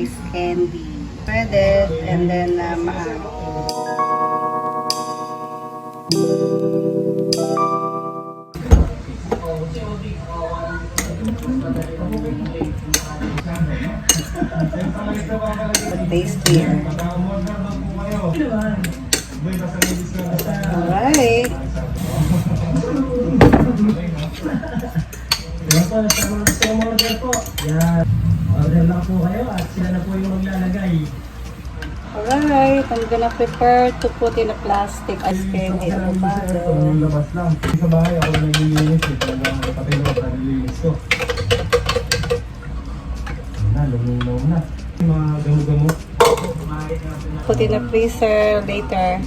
ice candy. Shredded and then tastier. Alright. Yan. Order lang po kayo at sila na po yung maglalagay. Alright, I'm gonna prepare to put in a plastic ice candy avocado. Labas lang. Sa bahay ako naglilinis eh. Pati lang sa nililinis ko. Luminaw na. Mga gamo-gamo. Put in a freezer later.